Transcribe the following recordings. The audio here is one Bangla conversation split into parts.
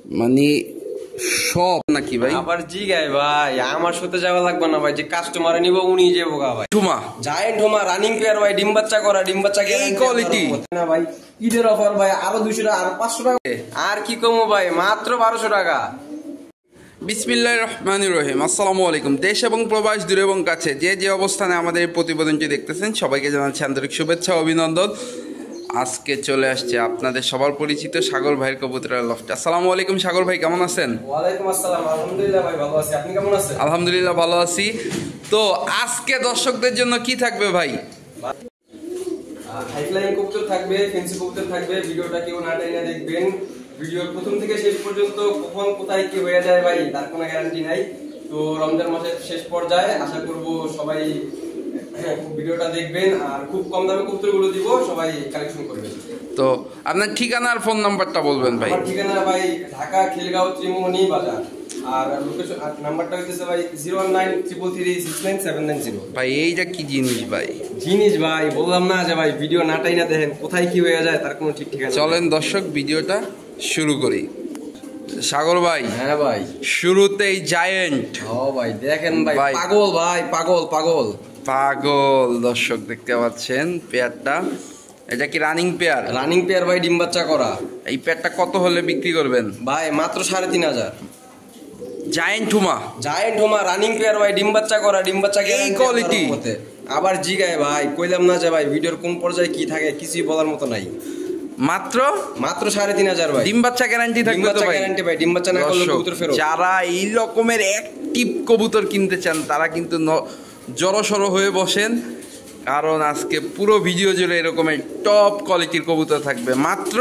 মানে সব নাকি ভাই? আবার জিগায় ভাই, আমার সাথে যাওয়া লাগবে না ভাই, যে কাস্টমারে নিব উনি যে বোকা ভাই। ঠুমা জায়েন্ট ঠুমা রানিং প্লেয়ার ভাই, ডিম বাচ্চা করা, ডিম বাচ্চা এই কোয়ালিটি না ভাই। ঈদের অফার ভাই, আরো 200 টাকা, আরো 500 টাকা, আর কি কমো ভাই, মাত্র 1200 টাকা। বিসমিল্লাহির রহমানির রহিম। আসসালামু আলাইকুম। দেশ এবং প্রবাস দূরে এবং কাছে যে যে অবস্থানে আমাদের এই প্রতিবেদনটি দেখতেছেন সবাইকে জানাচ্ছি আন্তরিক শুভেচ্ছা ও অভিনন্দন। আজকে চলে আসছে আপনাদের সবার পরিচিত সাগর ভাইয়ের কবুতরের লফটে। আসসালামু আলাইকুম সাগর ভাই, কেমন আছেন? ওয়ালাইকুম আসসালাম, আলহামদুলিল্লাহ ভাই ভালো আছি, আপনি কেমন আছেন? আলহামদুলিল্লাহ ভালো আছি। তো আজকে দর্শকদের জন্য কি থাকবে ভাই? হাইফ্লাইং কবুতর থাকবে, ফেন্সি কবুতর থাকবে। ভিডিওটা কেউ না টেনে দেখবেন, ভিডিওর প্রথম থেকে শেষ পর্যন্ত কখন কোথায় কি হয়ে যায় ভাই তার কোনো গ্যারান্টি নাই। তো রমজান মাসের শেষ পর্যায়ে আশা করব সবাই ভিডিওটা দেখবেন, আর খুব কম দামে কবুতরগুলো দিব, সবাই কালেকশন করবেন। তো আপনার ঠিকানা আর ফোন নাম্বারটা বলবেন ভাই। আমার ঠিকানা ভাই ঢাকা খিলগাঁও ত্রিমোহনী বাজার, আর লোকেশন নাম্বারটা হচ্ছে ভাই 01933369790। ভাই এইটা কি জিনিস ভাই? জিনিস ভাই বললাম না যে ভাই ভিডিও নাটাই না দেখেন কোথায় কি হয়ে যায় তার কোনো ঠিক ঠিকানা। চলেন দর্শক ভিডিওটা শুরু করি। সাগর ভাই, হ্যাঁ ভাই, শুরুতেই জায়েন্ট। ও ভাই দেখেন ভাই, পাগল ভাই, পাগল পাগল পাগল। দর্শক দেখতে পাচ্ছেন পেয়ারটা, এটা কি রানিং পেয়ার? রানিং পেয়ার ভাই, ডিম বাচ্চা করা। এই পেয়ারটা কত হলে বিক্রি করবেন ভাই মাত্র 3500। জায়েন্ট হুমা, জায়েন্ট হোমা রানিং পেয়ার ভাই, ডিম বাচ্চা করা, ডিম বাচ্চা এই কোয়ালিটি। আবার জিগায় ভাই, কইলাম না যে ভাই ভিডিওর কোন পর্যায়ে কি থাকে কিছুই বলার মতো নাই। মাত্র 3500 ভাই। ডিম বাচ্চা গ্যারান্টি থাকবে তো ভাই? গ্যারান্টি ভাই, ডিম বাচ্চা না করলে কবুতর ফেরত। যারা এই রকমের অ্যাক্টিভ কবুতর কিনতে চান তারা কিন্তু জড়সড় হয়ে বসেন, কারণ আজকে পুরো ভিডিও জুড়ে এরকমের টপ কোয়ালিটির কবুতর থাকবে মাত্র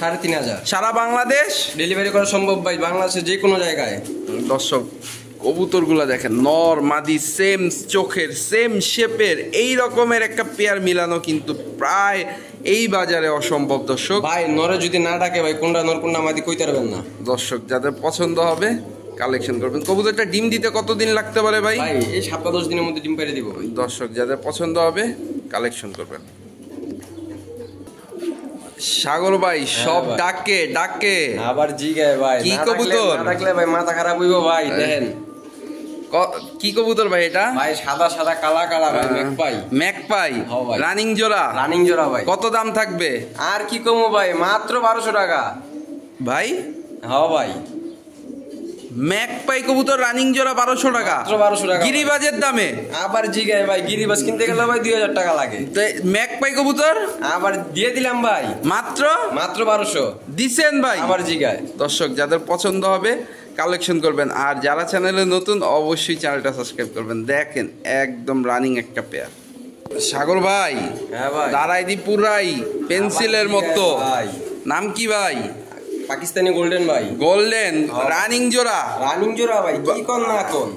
3500। সারা বাংলাদেশ ডেলিভারি করা সম্ভব ভাই, বাংলাদেশের যে কোনো জায়গায়। দর্শক কবুতরগুলো দেখেন, নর মাদি সেম চোখের সেম শেপের এই রকমের একটা পেয়ার মিলানো কিন্তু প্রায় এই বাজারে অসম্ভব। দর্শক ভাই নরে যদি না ডাকে ভাই, কোনটা নর কোনটা মাদি কইতে পারবেন না। দর্শক যাদের পছন্দ হবে কালেকশন করবেন। কবুতরটা ডিম দিতে কতদিন লাগতে পারে ভাই? ভাই এই 7-10 দিনের মধ্যে ডিম পেড়ে দিব। দর্শক যাদের পছন্দ হবে কালেকশন করবেন। সাগর ভাই সব ডাকে ডাকে, আবার জিগায় ভাই, কি কবুতর? না ডাকলে ভাই মাথা খারাপ হইব ভাই। দেখেন কি কবুতর ভাই এটা? ভাই সাদা সাদা কালা কালা ভাই, ম্যাকপাই। ম্যাকপাই হ্যাঁ ভাই। রানিং জোড়া, রানিং জোড়া ভাই। কত দাম থাকবে? আর কি কমো ভাই, মাত্র 1200 টাকা ভাই। হ্যাঁ ভাই, ম্যাকপাই কবুতর রানিং জোড়া 1200 টাকা, মাত্র 1200 টাকা গিরিবাজের দামে। আবার জিগায় ভাই, গিরিবাজ কিনতে গেলে ভাই 2000 টাকা লাগে। তো ম্যাকপাই কবুতর আবার দিয়ে দিলাম ভাই, মাত্র 1200 দিছেন ভাই। আবার জিগায়। দর্শক যাদের পছন্দ হবে কালেকশন করবেন, আর যারা চ্যানেলে নতুন অবশ্যই চ্যানেলটা সাবস্ক্রাইব করবেন। দেখেন একদম রানিং একটা পেয়ার। সাগর ভাই, হ্যাঁ ভাই, দাঁড়াই দি পুরাই পেন্সিলের মতো। ভাই নাম কি ভাই? পাকিস্তানি গোল্ডেন ভাই। গোল্ডেন রানিং জোড়া। রানিং জোড়া ভাই, কি কোন না কোন।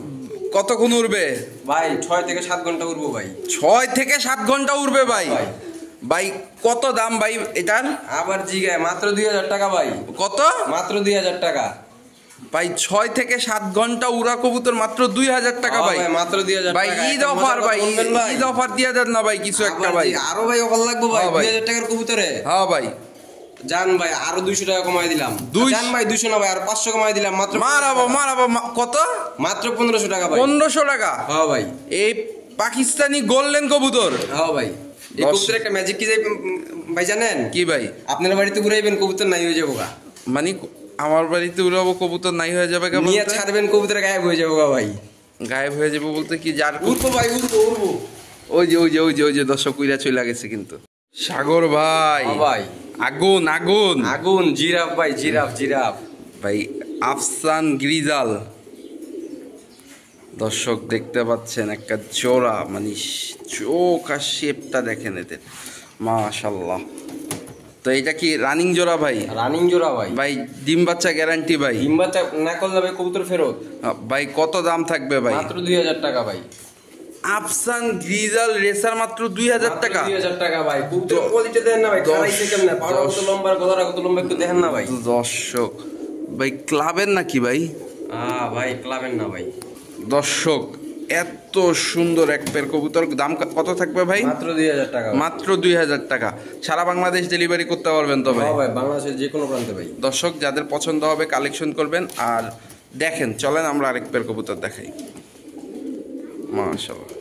কতক্ষণ উড়বে ভাই 6 থেকে 7 ঘন্টা উড়বো ভাই। 6 থেকে 7 ঘন্টা উড়বে ভাই। ভাই কত দাম ভাই এটার? আবার জিগায়, মাত্র 2000 টাকা ভাই। কত? মাত্র 2000 টাকা ভাই। 6 থেকে 7 ঘন্টা উড়া কবুতর মাত্র 2000 টাকা ভাই। মাত্র 2000 ভাই টাকা। ঈদ অফার ভাই, ঈদ অফার দিয়ে দেন না ভাই কিছু একটা ভাই। আরো ভাই অফার লাগবে ভাই, হ্যাঁ ভাই। 2000 টাকার কবুতরে। হ্যাঁ ভাই, জান ভাই আরো 200 টাকা কমাই দিলাম। জান ভাই 200 না ভাই, আর 500 কমাই দিলাম মাত্র। মারাবো মারাবো। কত? মাত্র 1500 টাকা ভাই। 1500 টাকা। হ্যাঁ ভাই, এই পাকিস্তানি গোল্ডেন কবুতর। হ্যাঁ ভাই। এই কবুতরের একটা ম্যাজিক কি ভাই জানেন? কি ভাই? আপনার বাড়িতে ঘুরাইবেন, কবুতর নাই হয়ে যাবো গা। মানে আমার বাড়িতে উড়াবো কবুতর নাই হয়ে যাবে? নিয়ে ছাড়বেন, কবুতর গায়েব হয়ে যাবো গা ভাই। গায়েব হয়ে যাবো বলতে কি? যার উড়বো ভাই, উড়বো উড়বো। ওই যে ওই যে ওই যে ওই যে দর্শক উইরা চলে গেছে কিন্তু। সাগর ভাই, ভাই আগুন আগুন আগুন। জিরাফ ভাই, জিরাফ জিরাফ ভাই। আফসান গ্রিজাল। দর্শক দেখতে পাচ্ছেন একটা জোড়া, মানে চোখ আর শেপটা দেখেন এদের, মাশাল্লাহ। তো এটা কি রানিং জোড়া ভাই? রানিং জোড়া ভাই। ভাই ডিম বাচ্চা গ্যারান্টি ভাই? ডিম বাচ্চা না করলে ভাই কবুতর ফেরত। ভাই কত দাম থাকবে ভাই? মাত্র 2000 টাকা ভাই। আফসান গ্রিজাল রেসার মাত্র 2000 টাকা। 2000 টাকা ভাই। কবুতর কোয়ালিটি দেন না ভাই, খাইছে কেমনে, পাড়া কত লম্বা, গলাটা কত লম্বা একটু দেখেন না ভাই। দর্শক ভাই ক্লাবের নাকি ভাই? ভাই ক্লাবের না ভাই। দর্শক এত সুন্দর এক পেয়ার কবুতর, দাম কত থাকবে ভাই? মাত্র 2000 টাকা। মাত্র 2000 টাকা। সারা বাংলাদেশ ডেলিভারি করতে পারবেন তো ভাই? হ্যাঁ ভাই, বাংলাদেশের যে কোনো প্রান্তে ভাই। দর্শক যাদের পছন্দ হবে কালেকশন করবেন। আর দেখেন, চলেন আমরা আরেক পেয়ার কবুতর দেখাই। মাশাআল্লাহ।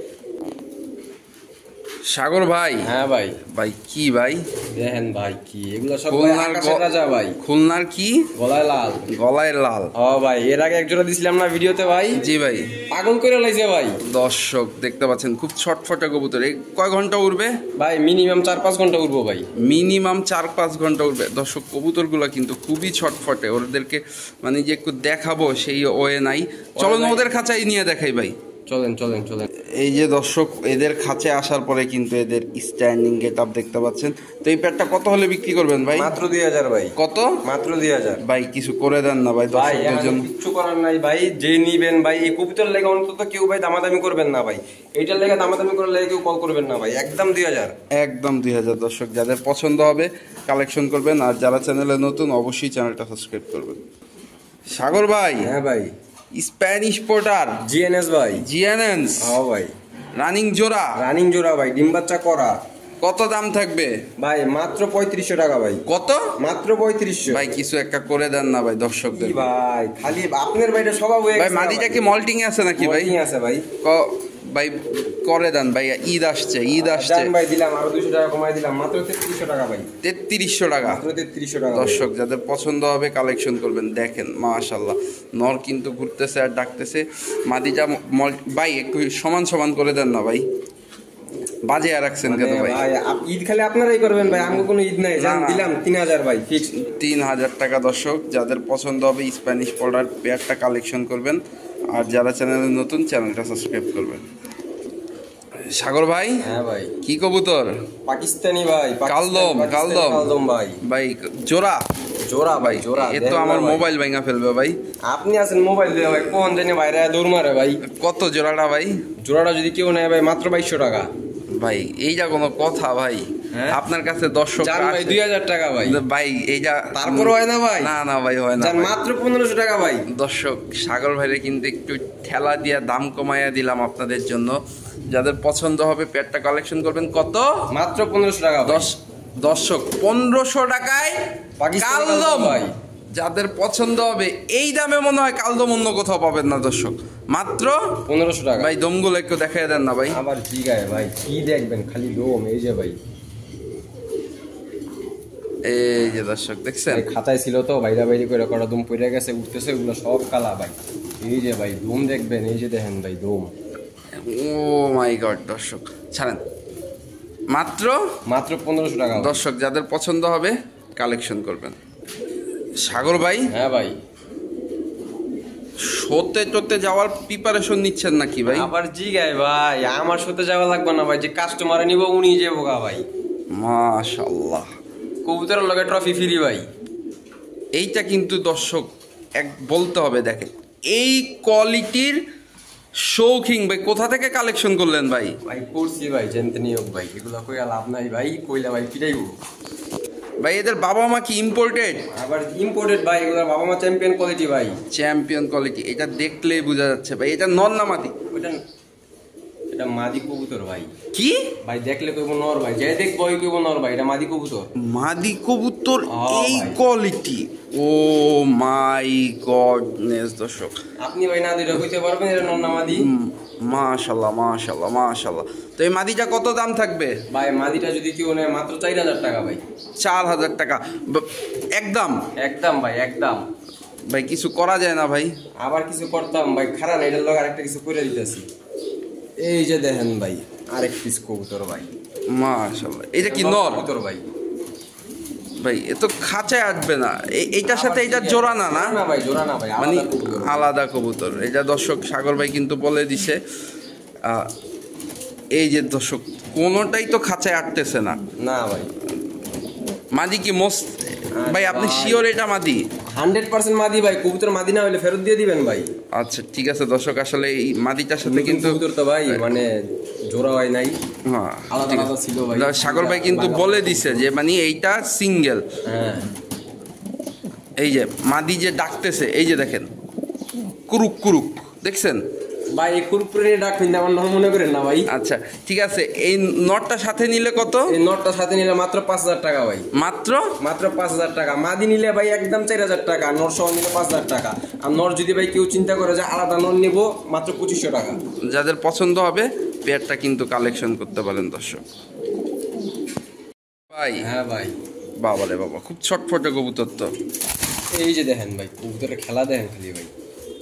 সাগর ভাই। হ্যাঁ ভাই। ভাই কি ভাই দেখেন ভাই, কি এগুলো সব খুলনার আকাশের রাজা ভাই। খুলনার কি গলায় লাল। গলায় লাল। ও ভাই, এর আগে এক জোড়া দিছিলাম না ভিডিওতে ভাই। জি ভাই, পাগল করে লাইছে ভাই। দর্শক দেখতে পাচ্ছেন খুব ছটফটে কবুতর। এই কয় ঘন্টা উড়বে ভাই? মিনিমাম 4-5 ঘন্টা উঠবো ভাই। মিনিমাম 4-5 ঘন্টা উঠবে। দর্শক কবুতরগুলো কিন্তু খুবই ছটফটে, ওদেরকে মানে যে একটু দেখাবো সেই ওয়ে নাই। চলুন ওদের খাঁচাই নিয়ে দেখাই ভাই। চলেন চলেন চলেন। এই যে দর্শক, এদের খাঁচে আসার পরে কিন্তু এদের স্ট্যান্ডিং গেট আপ দেখতে পাচ্ছেন। তো এই প্যাডটা কত হলে বিক্রি করবেন ভাই? মাত্র 2000 ভাই। কত? মাত্র 2000 ভাই কিছু করে দেন না ভাই ভাই। দর্শকদের এখন জন্য। কিচ্ছু করার নাই ভাই, যে নিবেন ভাই এই কবুতর লেগে অন্তত কেউ ভাই দামাদামি করবেন না ভাই। এইটার লেগে দামাদামি করার লেগে কেউ কল করবেন না ভাই। একদম 2000। একদম 2000। দর্শক যাদের পছন্দ হবে কালেকশন করবেন। আর যারা চ্যানেলে নতুন অবশ্যই চ্যানেলটা সাবস্ক্রাইব করবেন। সাগর ভাই। হ্যাঁ ভাই। স্প্যানিশ পোর্টার জিএনএস ভাই। জিএনএস। হ্যাঁ ভাই। রানিং জোড়া। রানিং জোড়া ভাই, ডিম বাচ্চা করা। কত দাম থাকবে ভাই? মাত্র 3500 টাকা ভাই। কত? মাত্র 3500 ভাই কিছু একটা করে দেন না ভাই দর্শকদের। কি ভাই, খালি আপনার ভাইটা স্বভাব হয়ে ভাই গেছে। মাদিটা কি মল্টিং এ আছে নাকি ভাই? কি আছে ভাই? ভাই করে দেন ভাই, ঈদ আসছে, ঈদ আসছে। জান ভাই, দিলাম আরো 200 টাকা কমাই দিলাম, মাত্র 3300 টাকা ভাই। 3300 টাকা। মাত্র 3300 টাকা। দর্শক যাদের পছন্দ হবে কালেকশন করবেন। দেখেন মাশাআল্লাহ, নর কিন্তু ঘুরতেছে আর ডাকতেছে। মাদিটা ভাই একটু সমান সমান করে দেন না ভাই, বাজে আর রাখছেন কেন ভাই? ভাই ঈদ খালি আপনারাই করবেন ভাই, আমাকে কোনো ঈদ নাই। জান না। দিলাম 3000 ভাই, ফিক্স 3000 টাকা। দর্শক যাদের পছন্দ হবে স্প্যানিশ পোর্টার পেয়ারটা কালেকশন করবেন। আর যারা চ্যানেলে নতুন চ্যানেলটা সাবস্ক্রাইব করবেন। সাগর ভাই। হ্যাঁ ভাই। কি কবুতর? পাকিস্তানি ভাই। কালদম। কালদম ভাই। ভাই জোড়া। জোড়া ভাই, জোড়া। এ তো আমার মোবাইল ভাঙা ফেলবে ভাই। আপনি আছেন মোবাইল দিয়ে ভাই, কোন জানি বাইরে দৌড় মারে ভাই। কত জোড়াটা ভাই? জোড়াটা যদি কেউ নেয় ভাই মাত্র 2200 টাকা। ভাই এইটা কোনো কথা ভাই? হ্যাঁ? আপনার কাছে দর্শক জান ভাই 2000 টাকা ভাই। ভাই এইটা তারপর হয় না ভাই? না না ভাই হয় না জান ভাই। মাত্র 1500 টাকা ভাই। দর্শক সাগর ভাইরে কিন্তু একটু ঠেলা দিয়া দাম কমাইয়া দিলাম আপনাদের জন্য। যাদের পছন্দ হবে পেয়ারটা কালেকশন করবেন। কত? মাত্র 1500 টাকা ভাই। দর্শক 1500 টাকায় পাকিস্তানি কালদম কালদম ভাই। যাদের পছন্দ হবে এই দামে মনে হয় কালদম অন্য কোথাও পাবেন না দর্শক। মাত্র 1500 টাকা ভাই। দমগুলো একটু দেখাই দেন না ভাই। আবার জিগায় ভাই, কি দেখবেন খালি দম। এই যে ভাই, এই যে দর্শক দেখছেন, এই খাতায় ছিল তো বাইরা বাইরে করে করা দম পড়ে গেছে, উঠতেছে, ওগুলো সব কালা ভাই। এই যে ভাই দম দেখবেন, এই যে দেখেন ভাই দম। ও মাই গড। দর্শক ছাড়েন, মাত্র মাত্র 1500 টাকা ভাই। দর্শক যাদের পছন্দ হবে কালেকশন করবেন। সাগর ভাই। হ্যাঁ ভাই। শোতে টোতে যাওয়ার প্রিপারেশন নিচ্ছেন নাকি ভাই? আবার জিগায় ভাই, আমার সাথে যাওয়া লাগবে না ভাই, যে কাস্টমারে নিব উনি যাবো গা ভাই। মাশাআল্লাহ। কবুতরের লগে ট্রফি ফ্রি ভাই। এইটা কিন্তু দর্শক এক বলতে হবে, দেখেন এই কোয়ালিটির শৌখিন ভাই কোথা থেকে কালেকশন করলেন ভাই? ভাই করছি ভাই, জানতে নিয়োগ ভাই, এগুলো কইয়া লাভ নাই ভাই, কইলা ভাই পিটাইবো ভাই। এদের বাবা মা কি ইম্পোর্টেড? আবার ইম্পোর্টেড ভাই, এগুলো বাবা মা চ্যাম্পিয়ন কোয়ালিটি ভাই। চ্যাম্পিয়ন কোয়ালিটি, এটা দেখলেই বোঝা যাচ্ছে ভাই। এটা নর না মাদি? ওইটা এটা মাদি কবুতর ভাই। কি ভাই দেখলে কইব নর ভাই, যাই দেখবো ওই কইব নর ভাই, এটা মাদি কবুতর। মাদি কবুতর এই ভাই। কোয়ালিটি? Oh my goodness. দর্শক আপনি ভাই না দিলে কইতে পারবেন এটা নর না মাদি? মাশাআল্লাহ মাশাআল্লাহ মাশাআল্লাহ। তো এই মাদিটা কত দাম থাকবে ভাই মাদিটা যদি কেউ নেয় মাত্র 4000 টাকা ভাই। 4000 টাকা একদম? একদম ভাই, একদম ভাই কিছু করা যায় না ভাই? আবার কিছু করতাম ভাই, খারাপ না, এটার লগে আরেকটা কিছু করে দিতেছি। এই যে দেখেন ভাই, আরেক পিস কবুতর ভাই। মাশাআল্লাহ। এটা কি নর কবুতর ভাই? ভাই এ তো খাঁচায় আটবে না। এইটার সাথে এটা জোড়া না? না না ভাই, জোড়া না ভাই, মানে আলাদা কবুতর। আলাদা কবুতর। এটা দর্শক সাগর ভাই কিন্তু বলে দিছে। এই যে দর্শক কোনোটাই তো খাঁচায় আটতেছে না। না ভাই। মাদি কি মোস্ট ভাই? আপনি শিওর এটা মাদি? 100% মাদি ভাই, কবুতর মাদি না হলে ফেরত দিয়ে দিবেন ভাই। আচ্ছা ঠিক আছে দর্শক, আসলে এই মাদিটার সাথে কিন্তু কবুতর তো ভাই মানে জোড়া হয় নাই, হ্যাঁ আলাদা ঠিক আলাদা আছে। ছিল ভাই। সাগর ভাই কিন্তু বলে দিছে যে মানে এইটা সিঙ্গেল। হ্যাঁ এই যে মাদি যে ডাকতেছে, এই যে দেখেন কুরুক কুরুক, দেখছেন? ভাই এই কুরকুরে ডাক কিন্তু আমার নাম মনে করেন না ভাই। আচ্ছা ঠিক আছে, এই নটটা সাথে নিলে কত? এই নটটা সাথে নিলে মাত্র 5000 টাকা ভাই। মাত্র 5000 টাকা। মাদি নিলে ভাই একদম 4000 টাকা, নর সহ নিলে 5000 টাকা। আর নর যদি ভাই কেউ চিন্তা করে যে আলাদা নর নিব, মাত্র 2500 টাকা। যাদের পছন্দ হবে পেয়ারটা কিন্তু কালেকশন করতে পারেন দর্শক। ভাই হ্যাঁ ভাই, বাবা রে বাবা, খুব ছটফটে কবুতর তো। এই যে দেখেন ভাই কবুতরের খেলা দেখেন খালি ভাই।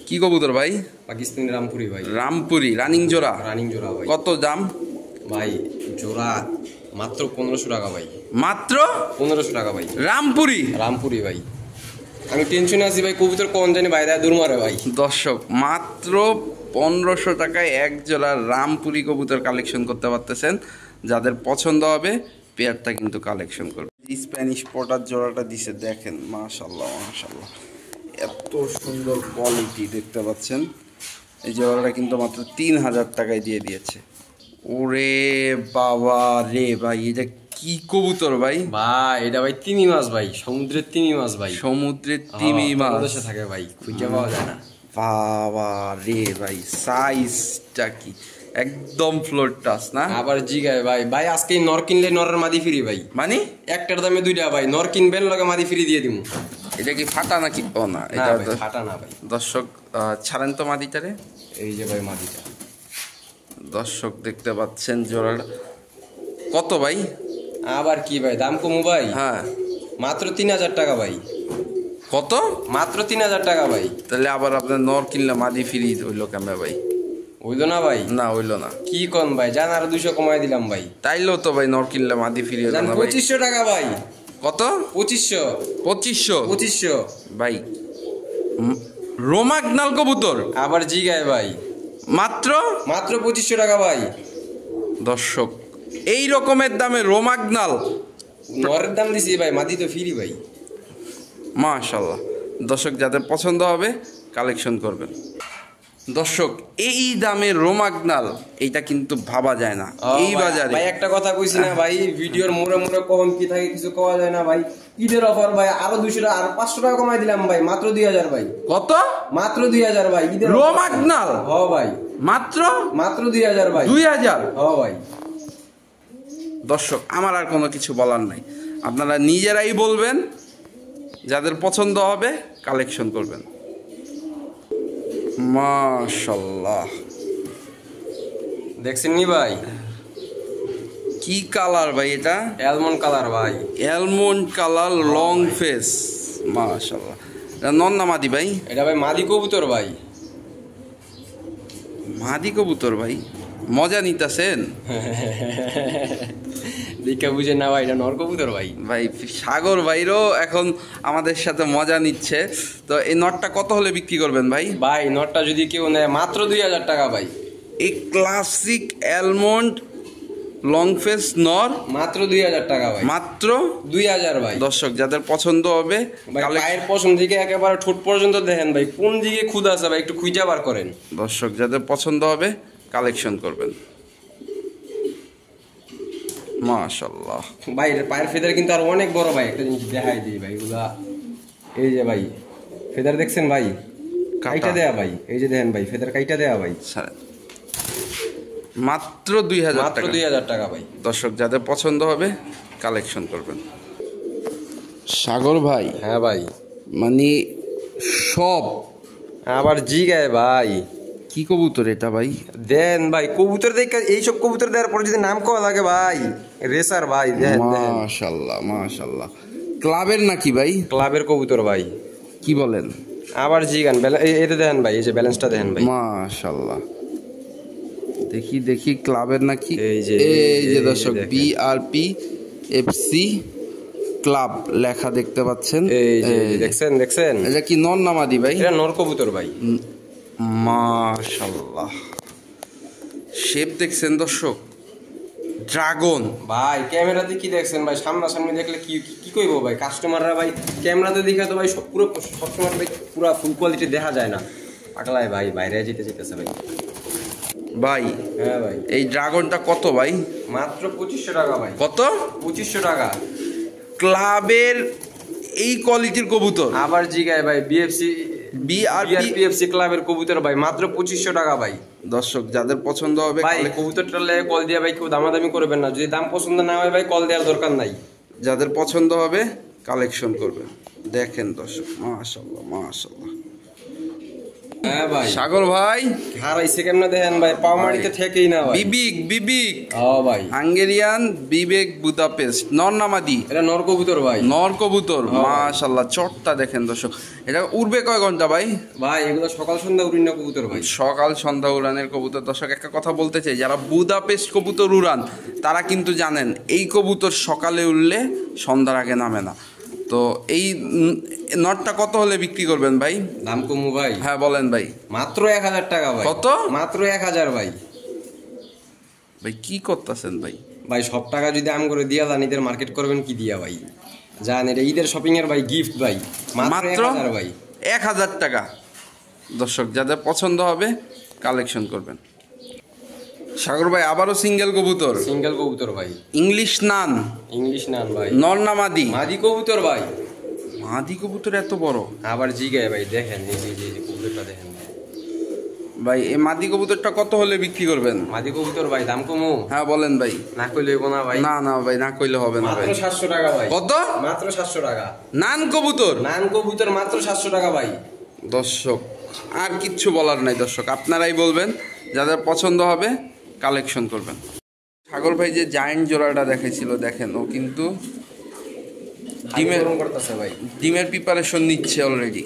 কি কবুতর ভাই? পাকিস্তানি রামপুরি ভাই। রামপুরি রানিং জোড়া? রানিং জোড়া ভাই। কত দাম ভাই জোড়া মাত্র 1500 টাকা ভাই। মাত্র 1500 টাকা ভাই। রামপুরি? রামপুরি ভাই। আমি টেনশনে আছি ভাই, কবুতর কোন জানি বাইরে দূর মারে ভাই। দর্শক মাত্র 1500 টাকায় এক জোড়া রামপুরি কবুতর কালেকশন করতে পারতেছেন। যাদের পছন্দ হবে পেয়ারটা কিন্তু কালেকশন করবে। স্প্যানিশ পটার জোড়াটা দিছে দেখেন, মাশাআল্লাহ মাশাআল্লাহ, এত সুন্দর কোয়ালিটি দেখতে পাচ্ছেন। এই জোড়াটা কিন্তু মাত্র 3000 টাকায় দিয়ে দিয়েছে। ওরে বাবা রে ভাই, এটা কি কবুতর ভাই? ভাই এটা ভাই তিমি মাছ ভাই, সমুদ্রের তিমি মাছ ভাই। সমুদ্রের তিমি মাছ দেশে থাকে ভাই, খুঁজে পাওয়া যায় না। বাবা রে ভাই, সাইজটা কি একদম ফ্লোর টাচ না? আবার জিগায় ভাই, ভাই আজকে নর কিনলে নরের মাদি ফ্রি ভাই। মানে একটার দামে দুইটা ভাই, নর কিনবেন লগে মাদি ফ্রি দিয়ে দিমু। এটা কি ফাটা নাকি? ও না, এটা এটা তো ফাটা না ভাই। দর্শক ছাড়েন তো মাদিটারে। এই যে ভাই মাদিটা দর্শক দেখতে পাচ্ছেন জোড়াটা কত ভাই? আবার কি ভাই দাম কমু ভাই? হ্যাঁ মাত্র 3000 টাকা ভাই। কত? মাত্র 3000 টাকা ভাই। তাহলে আবার আপনার নর কিনলে মাদি ফ্রি হইলো কেমন ভাই? হইলো না ভাই? না হইলো না। কি কোন ভাই, জান আর 200 কমাই দিলাম ভাই। তাইলেও তো ভাই নর কিনলে মাদি ফ্রি হলো জান না ভাই। 2500 টাকা ভাই। কত? 2500। 2500 2500 ভাই। রোমাগনাল কবুতর আবার জিগায় ভাই। মাত্র 2500 টাকা ভাই। দর্শক এই রকমের দামে রোমাগনাল, নরের দাম দিছি ভাই, মাদি তো ফ্রি ভাই। মাশাআল্লাহ। দর্শক যাদের পছন্দ হবে কালেকশন করবেন। দর্শক এই দামে রোমাগনাল এইটা কিন্তু ভাবা যায় না এই বাজারে ভাই। একটা কথা কইছি না ভাই, ভিডিওর মোড়ে মোড়ে কখন কি থাকে কিছু কওয়া যায় না ভাই। ঈদের অফার ভাই, আরো 200 টাকা আর 500 টাকা কমাই দিলাম ভাই, মাত্র 2000 ভাই। কত? মাত্র 2000 ভাই। ঈদের রোমাগনাল? হ ভাই, মাত্র 2000 ভাই। 2000? হ ভাই। দর্শক আমার আর কোনো কিছু বলার নাই, আপনারা নিজেরাই বলবেন, যাদের পছন্দ হবে কালেকশন করবেন। মাশাআল্লাহ, দেখছেন নি ভাই কি কালার ভাই এটা? অ্যালমন্ড কালার ভাই। অ্যালমন্ড কালার লং ফেস, মাশাআল্লাহ। এটা নন না মাদি ভাই? এটা ভাই মাদি কবুতর ভাই। মাদি কবুতর ভাই, মজা নিতেছেন? দেখা বুঝে না ভাই, এটা নর কবুতর ভাই। ভাই সাগর ভাইরও এখন আমাদের সাথে মজা নিচ্ছে। তো এই নটটা কত হলে বিক্রি করবেন ভাই? ভাই নটটা যদি কেউ নেয় মাত্র 2000 টাকা ভাই। এই ক্লাসিক অ্যালমন্ড লং ফেস নর মাত্র 2000 টাকা ভাই। মাত্র 2000 ভাই। দর্শক যাদের পছন্দ হবে ভাই পায়ের পশম থেকে একেবারে ঠোঁট পর্যন্ত দেখেন ভাই, কোন দিকে ক্ষুধা আছে ভাই একটু খুঁজে বার করেন। দর্শক যাদের পছন্দ হবে কালেকশন করবেন। মাশাআল্লাহ ভাই এর পায়ের ফেদার কিন্তু আর অনেক বড় ভাই, একটা জিনিস দেখাই দিই ভাই এগুলা। এই যে ভাই ফেদার দেখছেন ভাই, কাইটা দেয়া ভাই। এই যে দেখেন ভাই ফেদার কাইটা দেয়া ভাই। মাত্র 2000 মাত্র টাকা। 2000 টাকা ভাই। দর্শক যাদের পছন্দ হবে কালেকশন করবেন। সাগর ভাই, হ্যাঁ ভাই, মানে সব আবার জিগায় ভাই। কি কবুতর এটা ভাই? দেন ভাই কবুতর দেখে, এইসব কবুতর দেওয়ার পরে যদি নাম কওয়া লাগে ভাই, রেসার ভাই। দেখেন দেখেন মাশাআল্লাহ মাশাআল্লাহ, ক্লাবের নাকি ভাই? ক্লাবের কবুতর ভাই। কি বলেন? আবার জিগান এটা দেখেন ভাই, এই যে ব্যালেন্সটা দেখেন ভাই। মাশাআল্লাহ, দেখি দেখি ক্লাবের নাকি। এই যে দর্শক বিআরপি এফসি ক্লাব লেখা দেখতে পাচ্ছেন। এই যে দেখছেন দেখছেন, এটা কি নর না মাদি ভাই? এটা নর কবুতর ভাই। মাশাআল্লাহ, শেপ দেখছেন দর্শক, ড্রাগন ভাই। ক্যামেরাতে কি দেখছেন ভাই, সামনাসামনি দেখলে কি কি কইবো ভাই কাস্টমাররা ভাই। ক্যামেরাতে দেখে তো ভাই সব পুরো সবসময় ভাই পুরো ফুল কোয়ালিটি দেখা যায় না, পাগলায় ভাই বাইরে যেতেছে ভাই। ভাই হ্যাঁ ভাই, এই ড্রাগনটা কত ভাই? মাত্র 2500 টাকা ভাই। কত? 2500 টাকা। ক্লাবের এই কোয়ালিটির কবুতর আবার জিগায় ভাই বিএফসি বিআরপিএফসি ক্লাবের কবুতর ভাই, মাত্র 2500 টাকা ভাই। দর্শক যাদের পছন্দ হবে ভাই কবুতরটা লেগে কল দিয়ে ভাই কেউ দামাদামি করবেন না, যদি দাম পছন্দ না হয় ভাই কল দেওয়ার দরকার নাই। যাদের পছন্দ হবে কালেকশন করবেন। দেখেন দর্শক, মাশাআল্লাহ মাশাআল্লাহ। হ্যাঁ ভাই সাগর ভাই হারাইছে কেমনে দেখেন ভাই, পাও মারিতে ঠেকেই না ভাই। বিবিক হ্যাঁ ভাই, হাঙ্গেরিয়ান বিবেক বুদাপেস্ট নর নামাদি, এটা নর কবুতর ভাই। নর কবুতর মাশাআল্লাহ। চটটা দেখেন দর্শক, এটা উড়বে কয় ঘন্টা ভাই? ভাই এগুলো সকাল সন্ধ্যা উড়িন না কবুতর ভাই, সকাল সন্ধ্যা উড়ানের কবুতর। দর্শক একটা কথা বলতে চাই, যারা বুদাপেস্ট কবুতর উড়ান তারা কিন্তু জানেন এই কবুতর সকালে উড়লে সন্ধ্যার আগে নামে না। তো এই নটটা কত হলে বিক্রি করবেন ভাই? দাম কমু ভাই? হ্যাঁ বলেন ভাই। মাত্র 1000 টাকা ভাই। কত? মাত্র 1000 ভাই। ভাই কি করতেছেন ভাই? ভাই সব টাকা যদি আম করে দিয়া যান, ঈদের মার্কেট করবেন কি দিয়া ভাই? জান এটা ঈদের শপিং এর ভাই গিফট ভাই, মাত্র 1000 ভাই। 1000 টাকা। দর্শক যাদের পছন্দ হবে কালেকশন করবেন। সাগর ভাই আবারও সিঙ্গেল কবুতর, সিঙ্গেল কবুতর ভাই, ইংলিশ নান। ইংলিশ নান ভাই, নর না মাদি? মাদি কবুতর ভাই। মাদি কবুতর এত বড়? আবার জিগায় ভাই, দেখেন এই যে কবুতরটা দেখেন ভাই। এই মাদি কবুতরটা কত হলে বিক্রি করবেন? মাদি কবুতর ভাই, দাম কমু? হ্যাঁ বলেন ভাই। না কইলে হইব না ভাই? না না ভাই, না কইলে হবে না ভাই। মাত্র 700 টাকা ভাই। কত? মাত্র 700 টাকা। নান কবুতর? নান কবুতর মাত্র 700 টাকা ভাই। দর্শক আর কিচ্ছু বলার নাই দর্শক, আপনারাই বলবেন। যাদের পছন্দ হবে কালেকশন করবেন। সাগর ভাই যে জায়ান্ট জোড়াটা দেখেছিল দেখেন, ও কিন্তু ডিমের করতেছে ভাই, ডিমের প্রিপারেশন নিচ্ছে অলরেডি,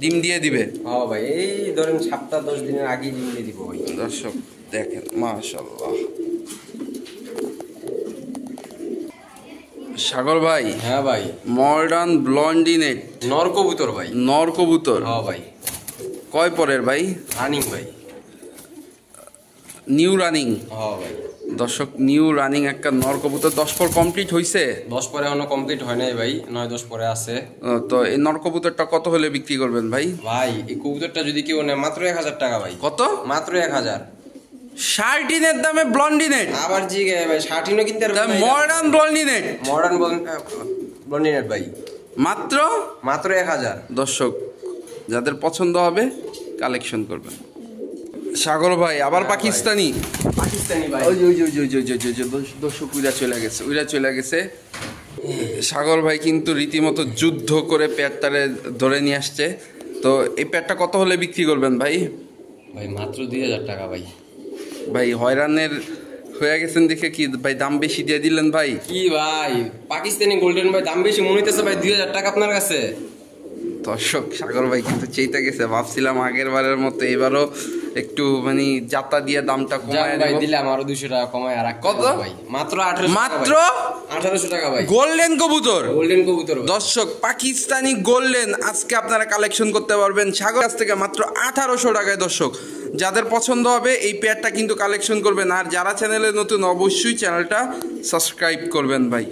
ডিম দিয়ে দিবে। হ্যাঁ ভাই, এই ধরেন সপ্তাহ 10 দিনের আগেই ডিম দিয়ে দিব ভাই। দর্শক দেখেন মাশাআল্লাহ। সাগর ভাই। হ্যাঁ ভাই, মডার্ন ব্লন্ডিনেট নর কবুতর ভাই। নর কবুতর? হ্যাঁ ভাই। কয় পরের ভাই? রানিং ভাই, নিউ রানিং। হ্যাঁ ভাই। দর্শক নিউ রানিং একটা নর কবুতর। 10 পর কমপ্লিট হইছে? 10 পরে এখনো কমপ্লিট হয় নাই ভাই, 9-10 পরে আছে। তো এই নর কবুতরটা কত হলে বিক্রি করবেন ভাই? ভাই এই কবুতরটা যদি কেউ নেয় মাত্র 1000 টাকা ভাই। কত? মাত্র 1000। শার্টিনের দামে ব্লন্ডিনেট? আবার জিগায় ভাই, শার্টিনও কিনতে পারবেন না। মডার্ন ব্লন্ডিনেট? মডার্ন ব্লন্ডিনেট ভাই, মাত্র 1000। দর্শক যাদের পছন্দ হবে কালেকশন করবেন। সাগর ভাই আবার পাকিস্তানি? পাকিস্তানি ভাই। ওই দর্শক উইরা চলে গেছে। সাগর ভাই কিন্তু রীতিমতো যুদ্ধ করে প্যাটটারে ধরে নিয়ে আসছে। তো এই প্যাটটা কত হলে বিক্রি করবেন ভাই? ভাই মাত্র 2000 টাকা ভাই। ভাই হয়রানের হয়ে গেছেন দেখে কি ভাই দাম বেশি দিয়ে দিলেন ভাই? কি ভাই পাকিস্তানি গোল্ডেন ভাই দাম বেশি মনে হইতেছে ভাই, 2000 টাকা আপনার কাছে। দর্শক সাগর ভাই কিন্তু চেইতে গেছে, ভাবছিলাম আগের বারের মতো এবারও একটু মানে যাতা দিয়ে দামটা কমায় ভাই দিলাম আরো 200 টাকা কমায়। আর কত ভাই? মাত্র 1800। মাত্র 1800 টাকা ভাই। গোল্ডেন কবুতর? গোল্ডেন কবুতর দর্শক পাকিস্তানি গোল্ডেন আজকে আপনারা কালেকশন করতে পারবেন সাগর কাছ থেকে মাত্র 1800 টাকায়। দর্শক যাদের পছন্দ হবে এই পেয়ারটা কিন্তু কালেকশন করবেন। আর যারা চ্যানেলে নতুন অবশ্যই চ্যানেলটা সাবস্ক্রাইব করবেন ভাই।